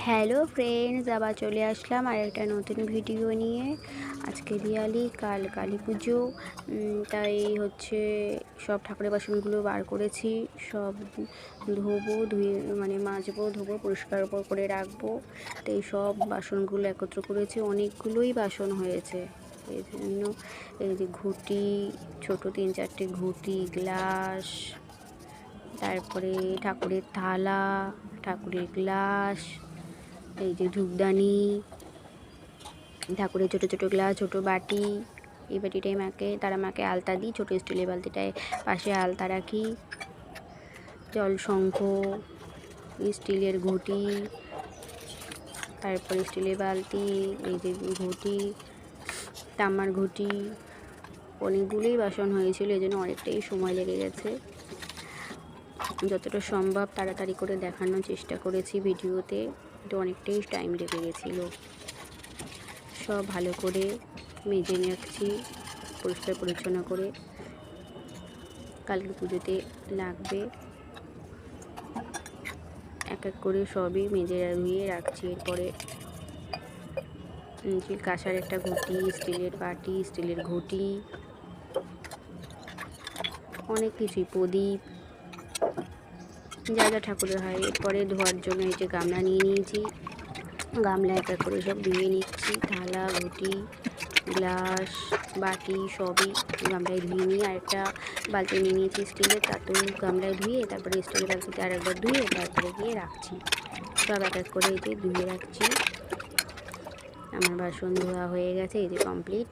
Hello friends, আবার চলে আসলাম আর একটা নতুন ভিডিও নিয়ে। আজকে দিওয়ালি, কাল কালী পুজো। তাই হচ্ছে সব ঠাকুরের বাসনগুলো বার করেছি। সব ধোবো, ধুয়ে মানে মাজবো, ধোবো, পরিষ্কার করে রাখবো। তো এই সব বাসনগুলো একত্র করেছি, অনেকগুলোই বাসন হয়েছে। এই জন্য এই যে ঘুঁটি, ছোটো 3-4টে ঘুঁটি, গ্লাস, তারপরে ঠাকুরের থালা, ঠাকুরের গ্লাস, এই যে ধূপদানি, ঠাকুরের ছোটো ছোটো গ্লাস, ছোটো বাটি। এই বাটিটাই মাকে আলতা দিই, ছোটো স্টিলের বালতিটায় পাশে আলতা রাখি। জল শঙ্খ, স্টিলের ঘুঁটি, তারপরে স্টিলের বালতি, এই যে ঘুঁটি, তামার ঘুঁটি। অনেকগুলোই বাসন হয়েছিল, এই জন্য অনেকটাই সময় লেগে গেছে। যতটা সম্ভব তাড়াতাড়ি করে দেখানোর চেষ্টা করেছি ভিডিওতে, তো অনেকটাই টাইম লেগে গেছিলো। সব ভালো করে মেজে রাখছি, পরিষ্কার পরিচ্ছন্ন করে, কালকে পুজোতে লাগবে। এক এক করে সবই মেজে ধুয়ে রাখছি। এরপরে কাঁসার একটা ঘুঁটি, স্টিলের বাটি, স্টিলের ঘুঁটি, অনেক কিছুই, প্রদীপ, যা যা ঠাকুরের হয়। এরপরে ধোয়ার জন্য এই যে গামলা নিয়ে নিয়েছি, গামলা এক এক করে সব ধুয়ে নিচ্ছি। থালা, ঘুঁটি, গ্লাস, বাটি সবই গামলায় ধুয়ে নিয়ে আরেকটা বালতি নিয়ে নিয়েছি স্টিলের, তাতেও গামলায় ধুয়ে, তারপরে স্টিলের বালতিতে আরেকবার ধুয়ে তারপরে গিয়ে রাখছি। সব এক এক করে এই যে ধুয়ে রাখছি। আমার বাসন ধোয়া হয়ে গেছে, এই যে কমপ্লিট।